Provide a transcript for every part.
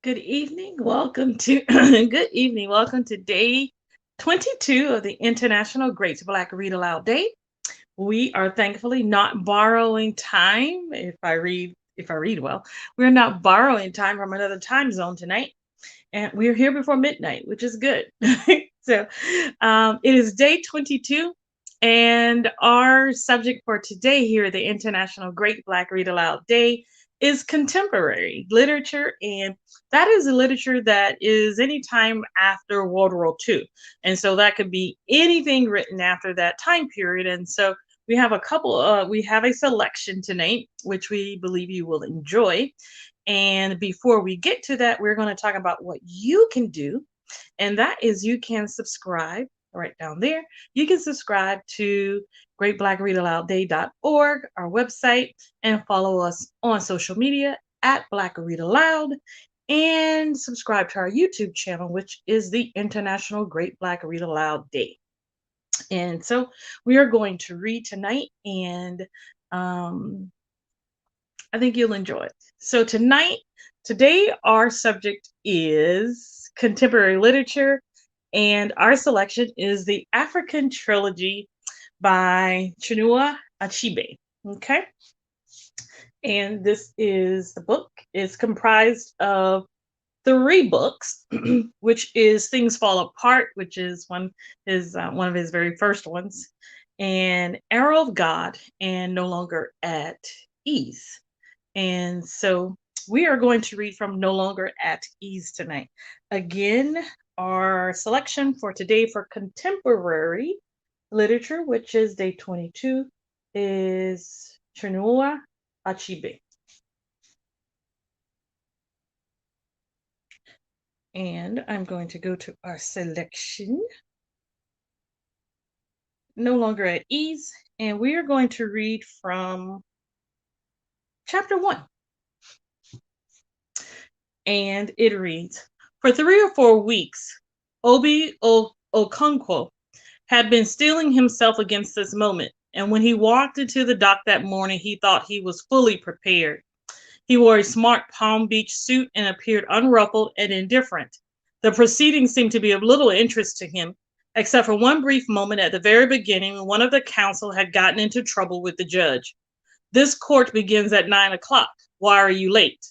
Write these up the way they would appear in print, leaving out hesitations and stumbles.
Good evening. Welcome to good evening. Welcome to day 22 of the International Great Black Read Aloud Day. We are thankfully not borrowing time. If I read well, we're not borrowing time from another time zone tonight. And we're here before midnight, which is good. So it is day 22. And our subject for today here at the International Great Black Read Aloud Day is contemporary literature. And that is a literature that is anytime after World War II. And so that could be anything written after that time period. And so we have a selection tonight, which we believe you will enjoy. And before we get to that, we're going to talk about what you can do. And that is you can subscribe right down there. You can subscribe to greatblackreadaloudday.org, our website, and follow us on social media at Black Read Aloud, and subscribe to our YouTube channel, which is the International Great Black Read Aloud Day. And so we are going to read tonight, and I think you'll enjoy it. So today, our subject is contemporary literature, and our selection is the African Trilogy by Chinua Achebe. Okay. And the book is comprised of three books, which is Things Fall Apart, which is one of his very first ones, and Arrow of God, and No Longer at Ease. And so we are going to read from No Longer at Ease tonight. Again, our selection for today for contemporary literature, which is day 22, is Chinua Achebe. And I'm going to go to our selection, No Longer at Ease, and we are going to read from chapter 1. And it reads, for 3 or 4 weeks, Obi Okonkwo had been steeling himself against this moment, and when he walked into the dock that morning, he thought he was fully prepared. He wore a smart Palm Beach suit and appeared unruffled and indifferent. The proceedings seemed to be of little interest to him, except for one brief moment at the very beginning when one of the counsel had gotten into trouble with the judge. This court begins at 9 o'clock. Why are you late?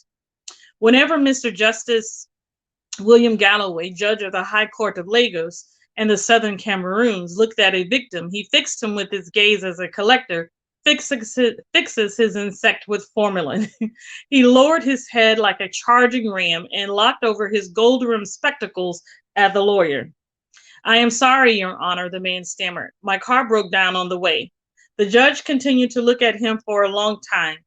Whenever Mr. Justice William Galloway, judge of the High Court of Lagos and the Southern Cameroons, looked at a victim, he fixed him with his gaze as a collector fixes his insect with formalin. He lowered his head like a charging ram and locked over his gold-rimmed spectacles at the lawyer. I am sorry, Your Honor, the man stammered. My car broke down on the way. The judge continued to look at him for a long time.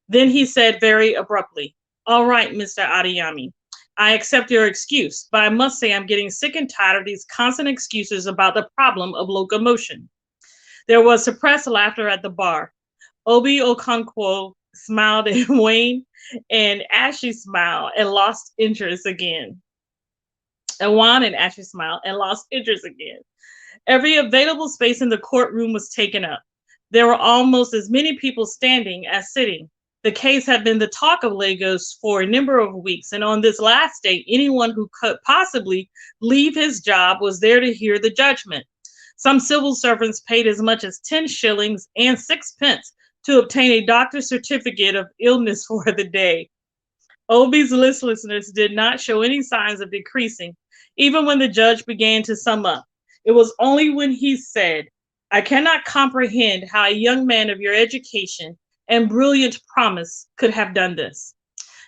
Then he said very abruptly, all right, Mr. Adeyemi, I accept your excuse, but I must say I'm getting sick and tired of these constant excuses about the problem of locomotion. There was suppressed laughter at the bar. Obi Okonkwo smiled and waned, and ashy smiled and lost interest again. A wan and ashy smile and lost interest again. Every available space in the courtroom was taken up. There were almost as many people standing as sitting. The case had been the talk of Lagos for a number of weeks, and on this last day, anyone who could possibly leave his job was there to hear the judgment. Some civil servants paid as much as 10 shillings and 6 pence to obtain a doctor's certificate of illness for the day. Obi's listlessness did not show any signs of decreasing, even when the judge began to sum up. It was only when he said, I cannot comprehend how a young man of your education and brilliant promise could have done this,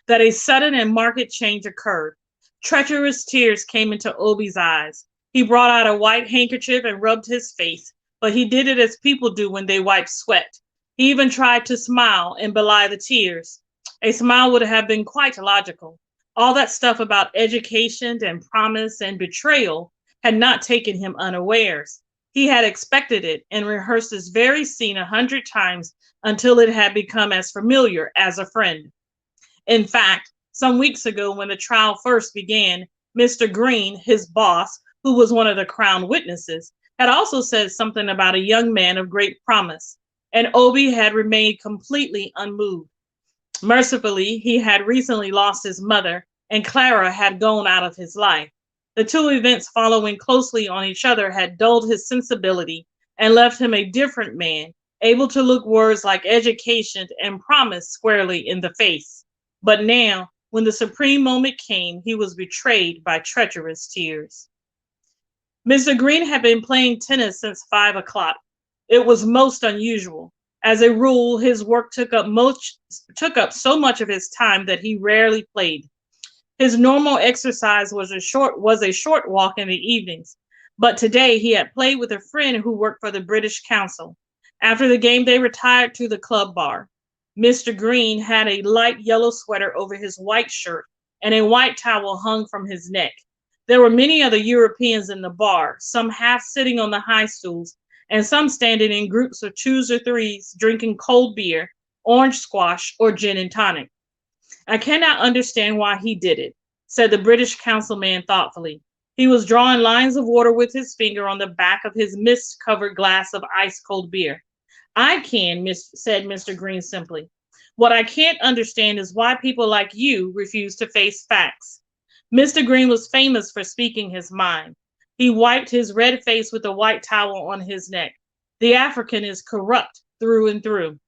that a sudden and marked change occurred. Treacherous tears came into Obi's eyes. He brought out a white handkerchief and rubbed his face, but he did it as people do when they wipe sweat. He even tried to smile and belie the tears. A smile would have been quite logical. All that stuff about education and promise and betrayal had not taken him unawares. He had expected it and rehearsed this very scene 100 times until it had become as familiar as a friend. In fact, some weeks ago when the trial first began, Mr. Green, his boss, who was one of the Crown witnesses, had also said something about a young man of great promise, and Obi had remained completely unmoved. Mercifully, he had recently lost his mother, and Clara had gone out of his life. The two events following closely on each other had dulled his sensibility and left him a different man, able to look words like education and promise squarely in the face. But now, when the supreme moment came, he was betrayed by treacherous tears. Mr. Green had been playing tennis since 5 o'clock. It was most unusual. As a rule, his work took up so much of his time that he rarely played. His normal exercise was a short walk in the evenings, but today he had played with a friend who worked for the British Council. After the game, they retired to the club bar. Mr. Green had a light yellow sweater over his white shirt, and a white towel hung from his neck. There were many other Europeans in the bar, some half sitting on the high stools, and some standing in groups of twos or threes, drinking cold beer, orange squash, or gin and tonic. I cannot understand why he did it, said the British councilman thoughtfully. He was drawing lines of water with his finger on the back of his mist-covered glass of ice-cold beer. I can, said Mr. Green simply. What I can't understand is why people like you refuse to face facts. Mr. Green was famous for speaking his mind. He wiped his red face with a white towel on his neck. The African is corrupt through and through.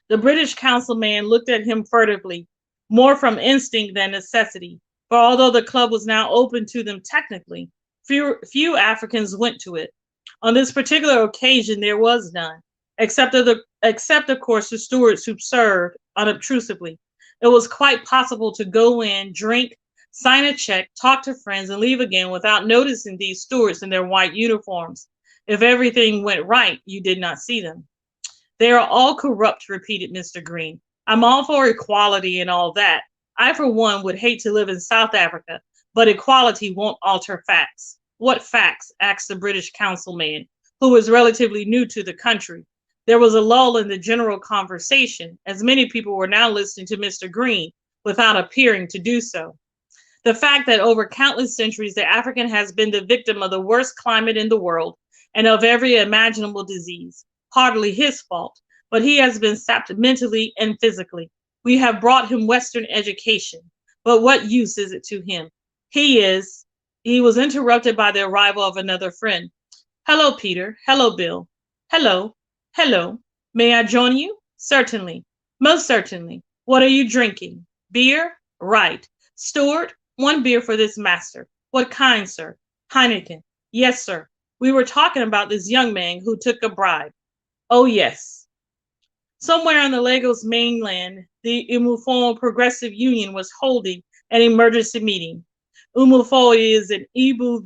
The British councilman looked at him furtively, more from instinct than necessity, for although the club was now open to them technically, few Africans went to it. On this particular occasion, there was none, except of course the stewards who served unobtrusively. It was quite possible to go in, drink, sign a check, talk to friends, and leave again without noticing these stewards in their white uniforms. If everything went right, you did not see them. They are all corrupt, repeated Mr. Green. I'm all for equality and all that. I, for one, would hate to live in South Africa, but equality won't alter facts. What facts? Asked the British councilman, who was relatively new to the country. There was a lull in the general conversation, as many people were now listening to Mr. Green without appearing to do so. The fact that over countless centuries, the African has been the victim of the worst climate in the world and of every imaginable disease. Hardly his fault, but he has been sapped mentally and physically. We have brought him Western education, but what use is it to him? He was interrupted by the arrival of another friend. Hello, Peter. Hello, Bill. Hello. Hello. May I join you? Certainly. Most certainly. What are you drinking? Beer? Right. Steward, 1 beer for this master. What kind, sir? Heineken. Yes, sir. We were talking about this young man who took a bribe. Oh, yes. Somewhere on the Lagos mainland, the Umufoya Progressive Union was holding an emergency meeting. Umufoya is an Igbo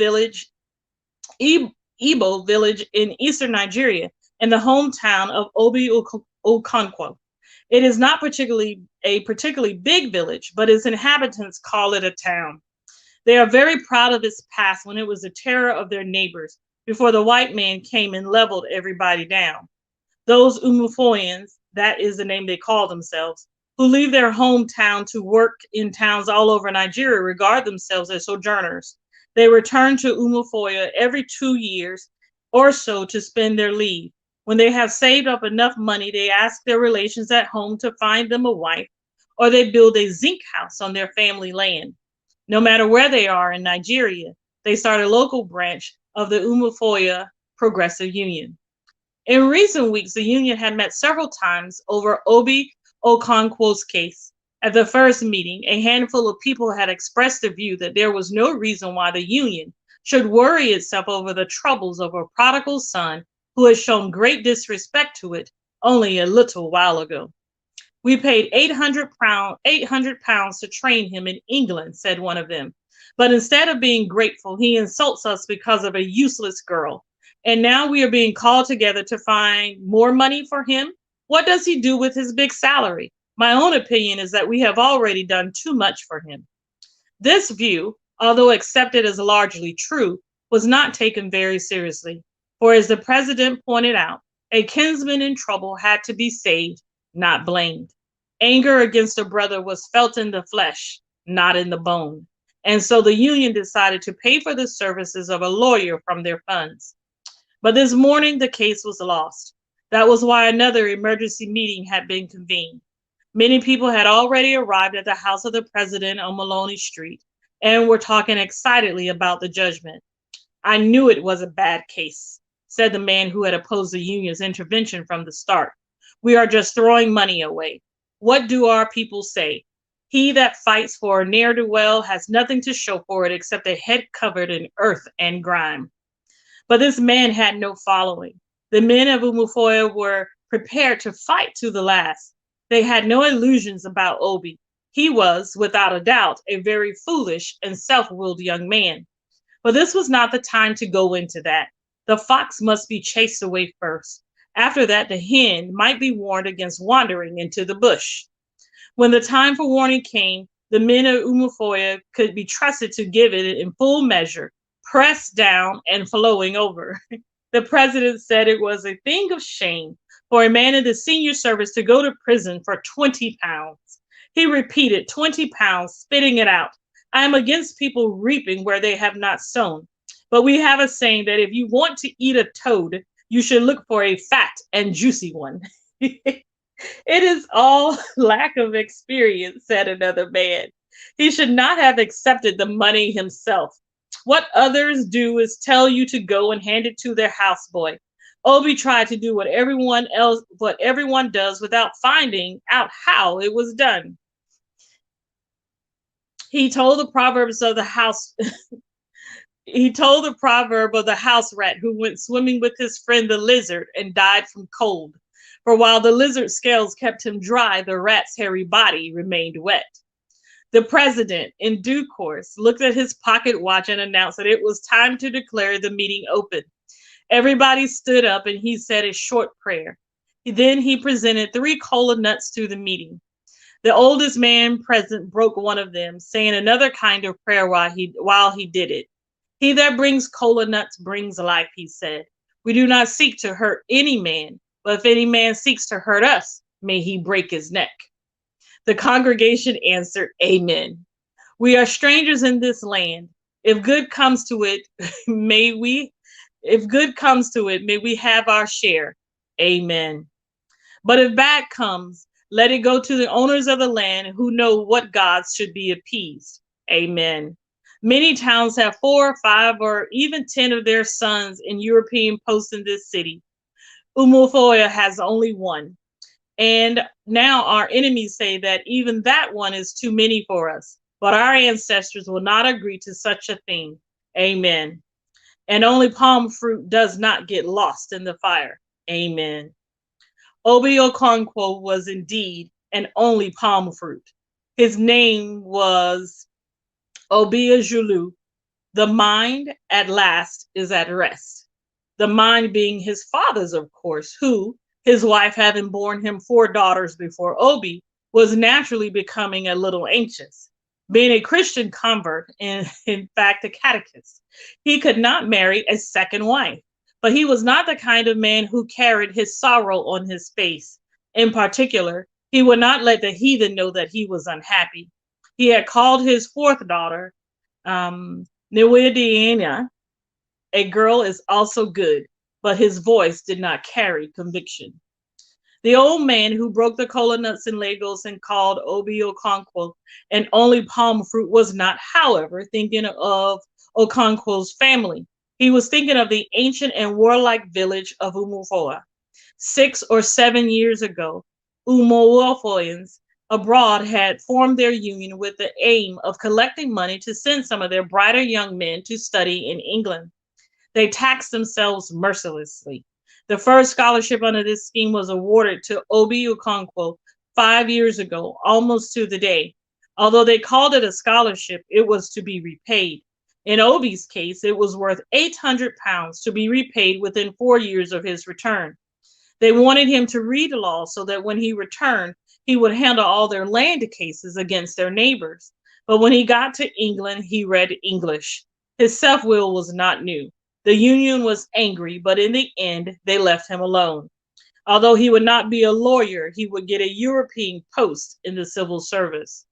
village in eastern Nigeria and the hometown of Obi Okonkwo. It is not a particularly big village, but its inhabitants call it a town. They are very proud of its past when it was the terror of their neighbors before the white man came and leveled everybody down. Those Umufoyans, that is the name they call themselves, who leave their hometown to work in towns all over Nigeria regard themselves as sojourners. They return to Umufoya every 2 years or so to spend their leave. When they have saved up enough money, they ask their relations at home to find them a wife, or they build a zinc house on their family land. No matter where they are in Nigeria, they start a local branch of the Umufoya Progressive Union. In recent weeks, the union had met several times over Obi Okonkwo's case. At the first meeting, a handful of people had expressed the view that there was no reason why the union should worry itself over the troubles of a prodigal son who had shown great disrespect to it only a little while ago. We paid £800 to train him in England, said one of them. But instead of being grateful, he insults us because of a useless girl. And now we are being called together to find more money for him. What does he do with his big salary? My own opinion is that we have already done too much for him. This view, although accepted as largely true, was not taken very seriously. For as the president pointed out, a kinsman in trouble had to be saved, not blamed. Anger against a brother was felt in the flesh, not in the bone. And so the union decided to pay for the services of a lawyer from their funds. But this morning, the case was lost. That was why another emergency meeting had been convened. Many people had already arrived at the house of the president on Maloney Street and were talking excitedly about the judgment. I knew it was a bad case, said the man who had opposed the union's intervention from the start. We are just throwing money away. What do our people say? He that fights for a ne'er-do-well has nothing to show for it except a head covered in earth and grime. But this man had no following. The men of Umufoya were prepared to fight to the last. They had no illusions about Obi. He was, without a doubt, a very foolish and self-willed young man. But this was not the time to go into that. The fox must be chased away first. After that, the hen might be warned against wandering into the bush. When the time for warning came, the men of Umufoya could be trusted to give it in full measure, pressed down and flowing over. The president said it was a thing of shame for a man in the senior service to go to prison for 20 pounds. He repeated 20 pounds, spitting it out. I am against people reaping where they have not sown. But we have a saying that if you want to eat a toad, you should look for a fat and juicy one. It is all lack of experience, said another man. He should not have accepted the money himself. What others do is tell you to go and hand it to their houseboy. Obi tried to do what everyone does without finding out how it was done. He told the proverb of the house rat who went swimming with his friend the lizard and died from cold. For while the lizard's scales kept him dry, the rat's hairy body remained wet. The president, in due course, looked at his pocket watch and announced that it was time to declare the meeting open. Everybody stood up and he said a short prayer. Then he presented 3 cola nuts to the meeting. The oldest man present broke one of them, saying another kind of prayer while he did it. He that brings cola nuts brings life, he said. We do not seek to hurt any man, but if any man seeks to hurt us, may he break his neck. The congregation answered, Amen. We are strangers in this land. If good comes to it, may we have our share. Amen. But if bad comes, let it go to the owners of the land who know what gods should be appeased. Amen. Many towns have 4 or 5 or even 10 of their sons in European posts in this city. Umufoya has only 1. And now our enemies say that even that one is too many for us. But our ancestors will not agree to such a thing. Amen. And only palm fruit does not get lost in the fire. Amen. Obi Okonkwo was indeed an only palm fruit. His name was Obiajulu. The mind at last is at rest. The mind being his father's, of course, who, his wife having borne him 4 daughters before Obi, was naturally becoming a little anxious. Being a Christian convert, and in fact a catechist, he could not marry a second wife. But he was not the kind of man who carried his sorrow on his face. In particular, he would not let the heathen know that he was unhappy. He had called his 4th daughter, Niwidiana. A girl is also good, but his voice did not carry conviction. The old man who broke the cola nuts in Lagos and called Obi Okonkwo an only palm fruit was not, however, thinking of Okonkwo's family. He was thinking of the ancient and warlike village of Umufoa. 6 or 7 years ago, Umufoyans abroad had formed their union with the aim of collecting money to send some of their brighter young men to study in England. They taxed themselves mercilessly. The first scholarship under this scheme was awarded to Obi Okonkwo 5 years ago, almost to the day. Although they called it a scholarship, it was to be repaid. In Obi's case, it was worth 800 pounds to be repaid within 4 years of his return. They wanted him to read law so that when he returned, he would handle all their land cases against their neighbors. But when he got to England, he read English. His self-will was not new. The union was angry, but in the end, they left him alone. Although he would not be a lawyer, he would get a European post in the civil service.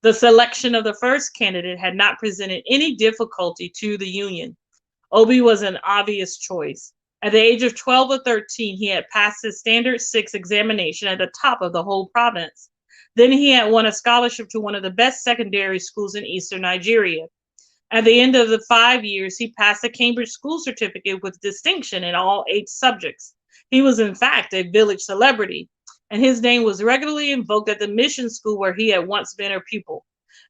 The selection of the first candidate had not presented any difficulty to the union. Obi was an obvious choice. At the age of 12 or 13, he had passed his standard 6 examination at the top of the whole province. Then he had won a scholarship to one of the best secondary schools in eastern Nigeria. At the end of the 5 years, he passed a Cambridge school certificate with distinction in all 8 subjects. He was, in fact, a village celebrity, and his name was regularly invoked at the mission school where he had once been a pupil.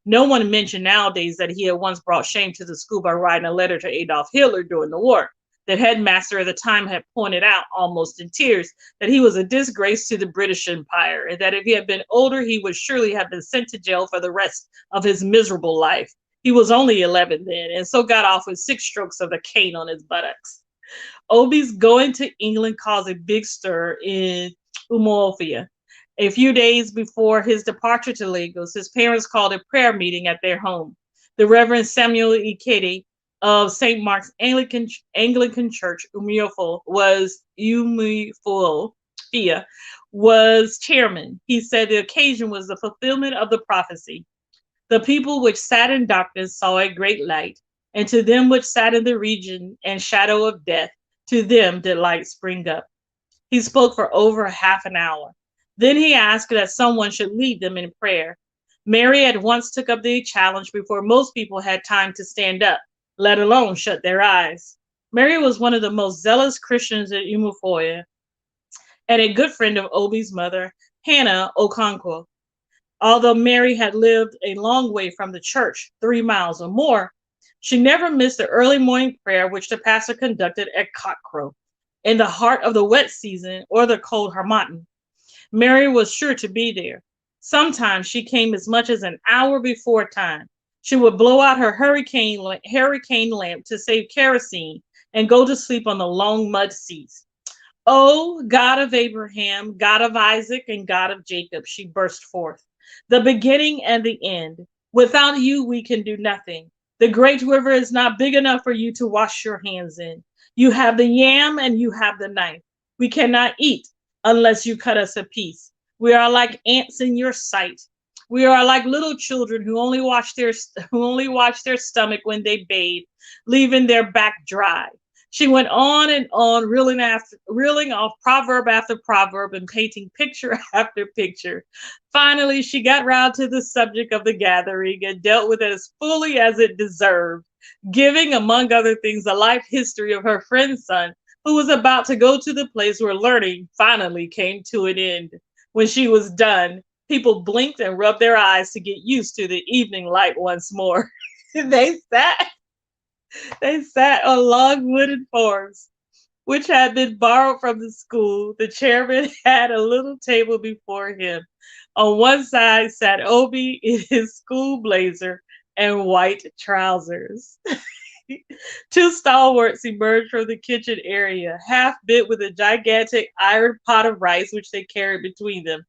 No one mentioned nowadays that he had once brought shame to the school by writing a letter to Adolf Hitler during the war. The headmaster at the time had pointed out, almost in tears, that he was a disgrace to the British Empire, and that if he had been older, he would surely have been sent to jail for the rest of his miserable life. He was only 11 then, and so got off with 6 strokes of the cane on his buttocks. Obi's going to England caused a big stir in Umuofia. A few days before his departure to Lagos, his parents called a prayer meeting at their home. The Reverend Samuel Ikedi of St. Mark's Anglican Church, Umuofia, was chairman. He said the occasion was the fulfillment of the prophecy. The people which sat in darkness saw a great light, and to them which sat in the region and shadow of death, to them did light spring up. He spoke for over half an hour. Then he asked that someone should lead them in prayer. Mary at once took up the challenge before most people had time to stand up, let alone shut their eyes. Mary was one of the most zealous Christians in Umuofia and a good friend of Obi's mother, Hannah Okonkwo. Although Mary had lived a long way from the church, 3 miles or more, she never missed the early morning prayer which the pastor conducted at cockcrow, in the heart of the wet season or the cold harmattan. Mary was sure to be there. Sometimes she came as much as an hour before time. She would blow out her hurricane lamp to save kerosene and go to sleep on the long mud seats. "Oh, God of Abraham, God of Isaac, and God of Jacob," she burst forth, "the beginning and the end. Without you, we can do nothing. The great river is not big enough for you to wash your hands in. You have the yam and you have the knife. We cannot eat unless you cut us a piece. We are like ants in your sight. We are like little children who only watch their stomach when they bathe, leaving their back dry." She went on and on, reeling off proverb after proverb and painting picture after picture. Finally, she got round to the subject of the gathering and dealt with it as fully as it deserved, giving, among other things, a life history of her friend's son, who was about to go to the place where learning finally came to an end. When she was done, people blinked and rubbed their eyes to get used to the evening light once more. They sat They sat on long wooden forms, which had been borrowed from the school. The chairman had a little table before him. On one side sat Obi in his school blazer and white trousers. 2 stalwarts emerged from the kitchen area, half bit with a gigantic iron pot of rice which they carried between them.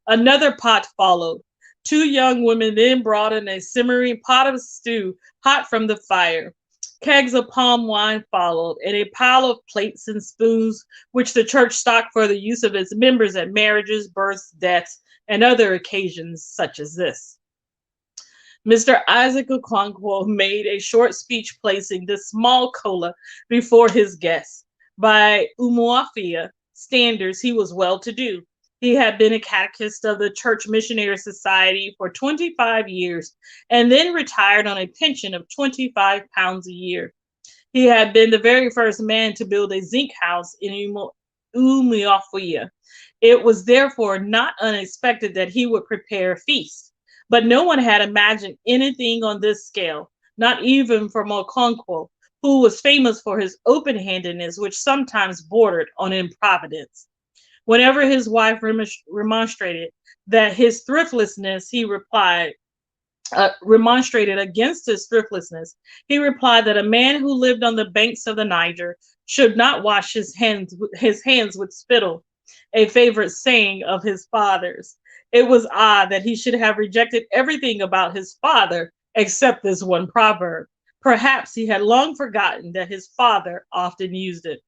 Another pot followed. 2 young women then brought in a simmering pot of stew, hot from the fire. Kegs of palm wine followed, and a pile of plates and spoons, which the church stocked for the use of its members at marriages, births, deaths, and other occasions such as this. Mr. Isaac Okonkwo made a short speech placing this small cola before his guests. By Umuofia standards, he was well-to-do. He had been a catechist of the Church Missionary Society for 25 years and then retired on a pension of £25 a year. He had been the very first man to build a zinc house in Umuofia. It was therefore not unexpected that he would prepare a feast. But no one had imagined anything on this scale, not even for Okonkwo, who was famous for his open-handedness, which sometimes bordered on improvidence. Whenever his wife remonstrated that his thriftlessness, remonstrated against his thriftlessness, he replied that a man who lived on the banks of the Niger should not wash his hands with spittle, a favorite saying of his father's. It was odd that he should have rejected everything about his father except this one proverb. Perhaps he had long forgotten that his father often used it.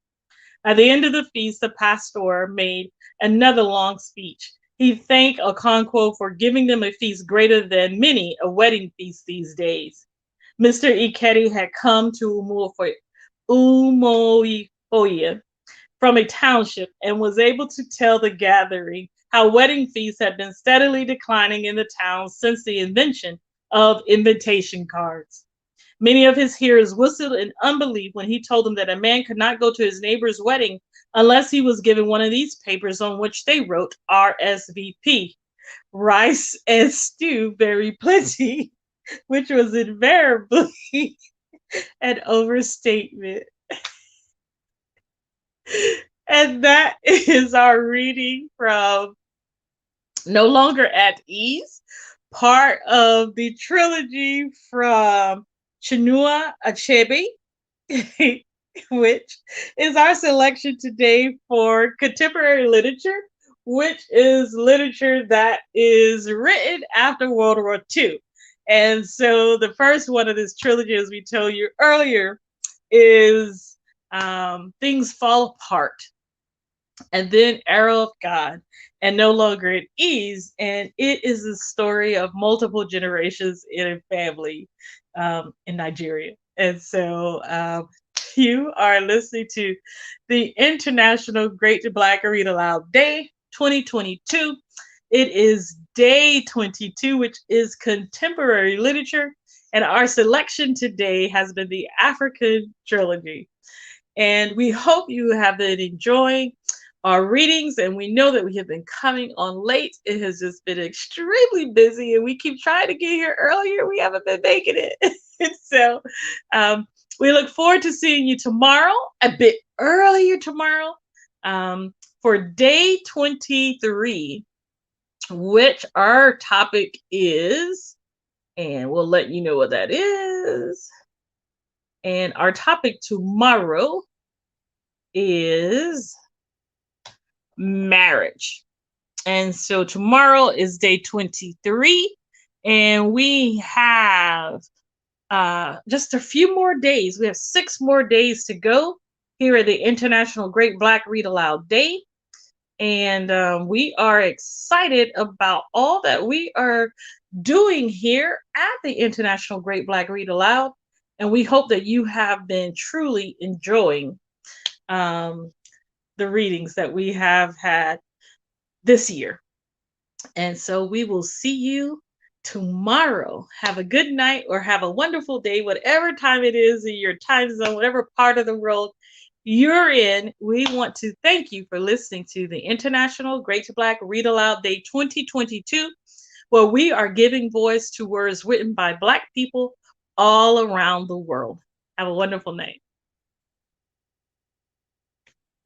At the end of the feast, the pastor made another long speech. He thanked Okonkwo for giving them a feast greater than many a wedding feast these days. Mr. Ikedi had come to Umuofia from a township and was able to tell the gathering how wedding feasts had been steadily declining in the town since the invention of invitation cards. Many of his hearers whistled in unbelief when he told them that a man could not go to his neighbor's wedding unless he was given one of these papers on which they wrote RSVP, rice and stew very plenty, which was invariably an overstatement. And that is our reading from No Longer at Ease, part of the trilogy from Chinua Achebe, which is our selection today for contemporary literature, which is literature that is written after World War II. And so the first one of this trilogy, as we told you earlier, is Things Fall Apart, and then Arrow of God, and No Longer at Ease. And it is the story of multiple generations in a family in Nigeria. And so you are listening to the International Great Black Read Aloud Day 2022. It is day 22, which is contemporary literature. And our selection today has been the African Trilogy. And we hope you have been enjoying our readings, and we know that we have been coming on late. It has just been extremely busy, and we keep trying to get here earlier. We haven't been making it. And so we look forward to seeing you tomorrow, a bit earlier tomorrow, for day 23, which our topic is, and we'll let you know what that is. And our topic tomorrow is marriage. And so tomorrow is day 23, and we have just a few more days. We have 6 more days to go here at the International Great Black Read Aloud Day. And we are excited about all that we are doing here at the International Great Black Read Aloud. And we hope that you have been truly enjoying the readings that we have had this year. And so we will see you tomorrow. Have a good night or have a wonderful day, whatever time it is in your time zone, whatever part of the world you're in. We want to thank you for listening to the International Great Black Read Aloud Day 2022, where we are giving voice to words written by Black people all around the world. Have a wonderful night.